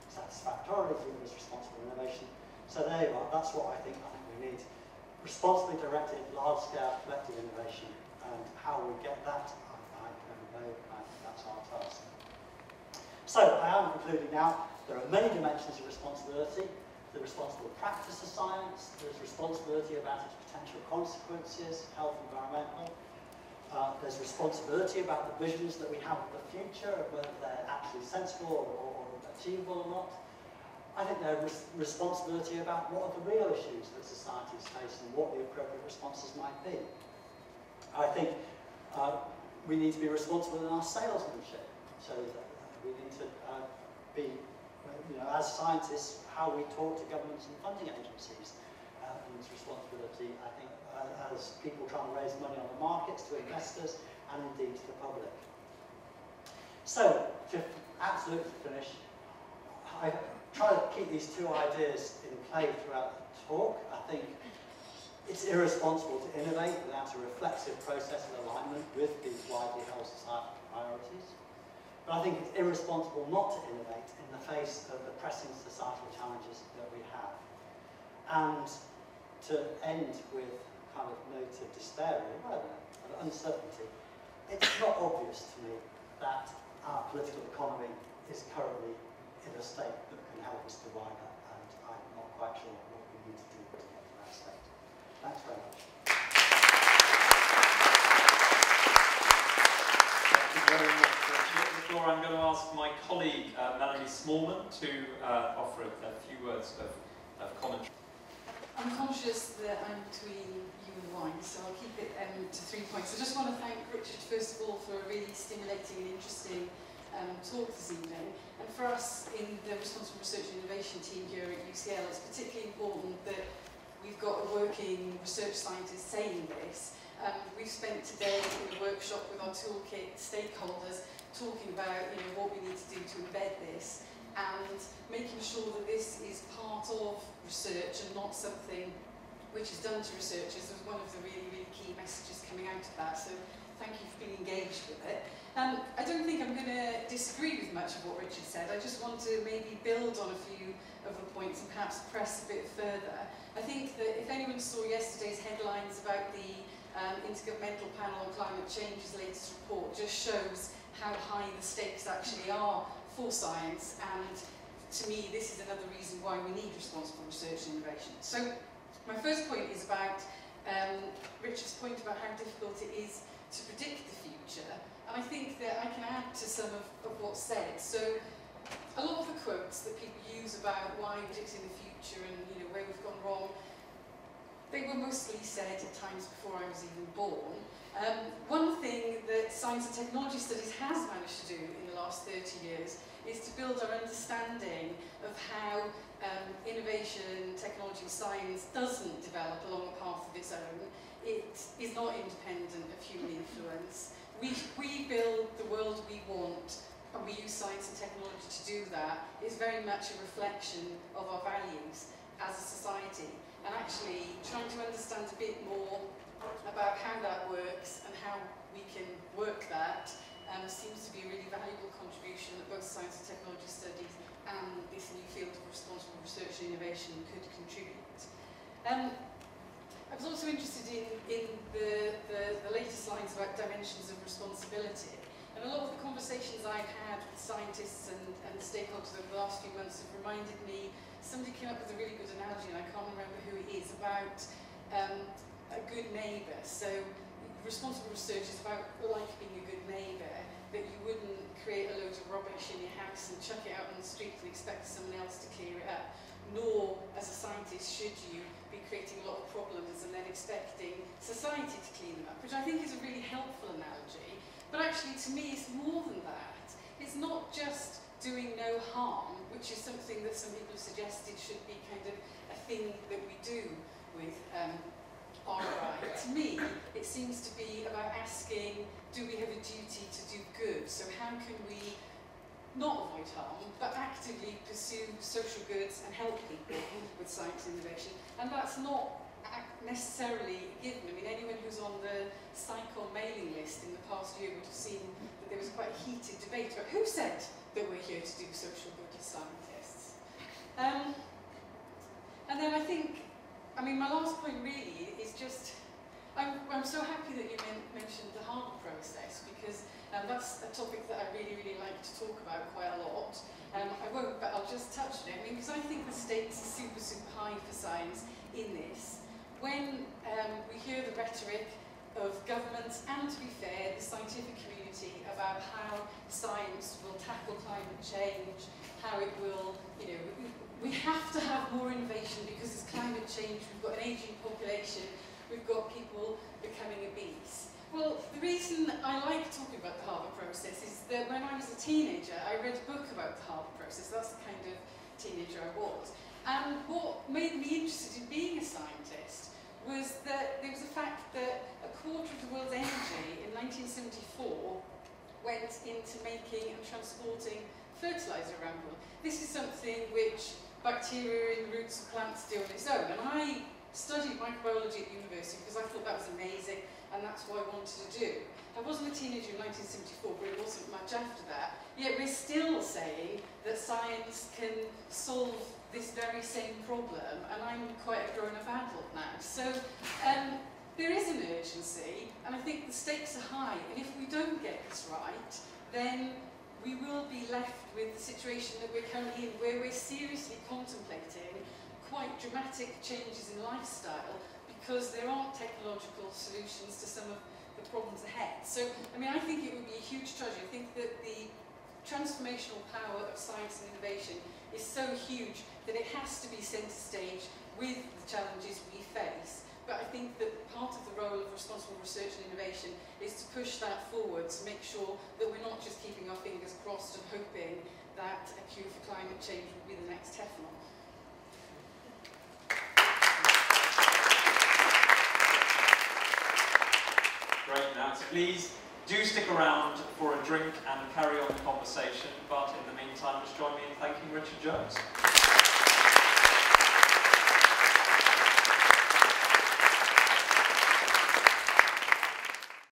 satisfactorily is responsible innovation. So there you are. That's what I think we need. Responsibly directed, large-scale, collective innovation, and how we get that, I don't know. I think that's our task. So I am concluding now. There are many dimensions of responsibility. The responsible practice of science, there's responsibility about its potential consequences, health, environmental. There's responsibility about the visions that we have of the future, whether they're actually sensible or achievable or not. I think there's responsibility about what are the real issues that society is facing and what the appropriate responses might be. I think we need to be responsible in our salesmanship, so that we need to be, as scientists, how we talk to governments and funding agencies. And this responsibility, I think, as people trying to raise money on the markets, to investors, and indeed to the public. So, to absolutely finish, I try to keep these two ideas in play throughout the talk. I think it's irresponsible to innovate without a reflexive process of alignment with these widely held societal priorities. But I think it's irresponsible not to innovate in the face of the pressing societal challenges that we have. And to end with kind of note of despair, of uncertainty, it's not obvious to me that our political economy is currently in a state that can help us to ride that, and I'm not quite sure what we need to do to get to that state. Thanks very much. Thank you very much. The floor, I'm going to ask my colleague, Melanie Smallman, to offer a few words of commentary. I'm conscious that I'm between you and wine, so I'll keep it to 3 points. I just want to thank Richard, first of all, for a really stimulating and interesting talk this evening. And for us in the Responsible Research and Innovation team here at UCL, it's particularly important that we've got a working research scientist saying this. We've spent today in a workshop with our toolkit stakeholders talking about what we need to do to embed this, and making sure that this is part of research and not something which is done to researchers was one of the really, really key messages coming out of that. So thank you for being engaged with it. I don't think I'm going to disagree with much of what Richard said. I just want to maybe build on a few of the points and perhaps press a bit further. I think that if anyone saw yesterday's headlines about the Intergovernmental Panel on Climate Change's latest report, just shows how high the stakes actually are for science, and to me this is another reason why we need responsible research and innovation. So my first point is about Richard's point about how difficult it is to predict the future, and I think that I can add to some of what's said. So a lot of the quotes that people use about why predicting the future and where we've gone wrong, they were mostly said at times before I was even born. One thing that Science and Technology Studies has managed to do in the last 30 years is to build our understanding of how innovation, technology, science doesn't develop along a path of its own. It is not independent of human influence. We build the world we want, and we use science and technology to do that. It's very much a reflection of our values as a society. And actually trying to understand a bit more about how that works and how we can work that seems to be a really valuable contribution that both science and technology studies and this new field of responsible research and innovation could contribute. I was also interested in the latest lines about dimensions of responsibility, and And a lot of the conversations I've had with scientists and stakeholders over the last few months have reminded me, somebody came up with a really good analogy, and I can't remember who it is, about a good neighbour. So responsible research is about like being a good neighbour, that you wouldn't create a load of rubbish in your house and chuck it out on the street and expect someone else to clear it up. Nor, as a scientist, should you be creating a lot of problems and then expecting society to clean them up, which I think is a really helpful analogy. But actually, to me, it's more than that. It's not just doing no harm, which is something that some people have suggested should be kind of a thing that we do with RI. To me, it seems to be about asking, do we have a duty to do good? So how can we not avoid harm, but actively pursue social goods and help people with science innovation? And that's not necessarily given. I mean, anyone who's on the CSICON mailing list in the past year would have seen that there was quite a heated debate about who said that we're here to do social good as scientists. And then I think, I mean, my last point really is just, I'm so happy that you mentioned the Harvard process, because that's a topic that I really, really like to talk about quite a lot. I won't, but I'll just touch on it. I mean, because I think the stakes are super, super high for science in this. When we hear the rhetoric of governments, and to be fair, the scientific community, about how science will tackle climate change, how it will, you know, we have to have more innovation because it's climate change, we've got an ageing population, we've got people becoming obese. Well, the reason I like talking about the Harvard process is that when I was a teenager, I read a book about the Harvard process. That's the kind of teenager I was. And what made me interested in being a scientist was that there was the fact that a quarter of the world's energy in 1974 went into making and transporting fertilizer around the world. This is something which bacteria in the roots of plants do on its own. And I studied microbiology at the university because I thought that was amazing, and that's what I wanted to do. I wasn't a teenager in 1974, but it wasn't much after that. Yet we're still saying that science can solve this very same problem, and I'm quite a grown-up adult now. So there is an urgency, and I think the stakes are high, and if we don't get this right, then we will be left with the situation that we're currently in, where we're seriously contemplating quite dramatic changes in lifestyle because there aren't technological solutions to some of the problems ahead. So, I mean, I think it would be a huge tragedy. I think that the transformational power of science and innovation is so huge that it has to be centre stage with the challenges we face. But I think that part of the role of responsible research and innovation is to push that forward, to make sure that we're not just keeping our fingers crossed and hoping that a cure for climate change will be the next Teflon. Great, Nat. Please do stick around for a drink and carry on the conversation, but in the meantime, just join me in thanking Richard Jones.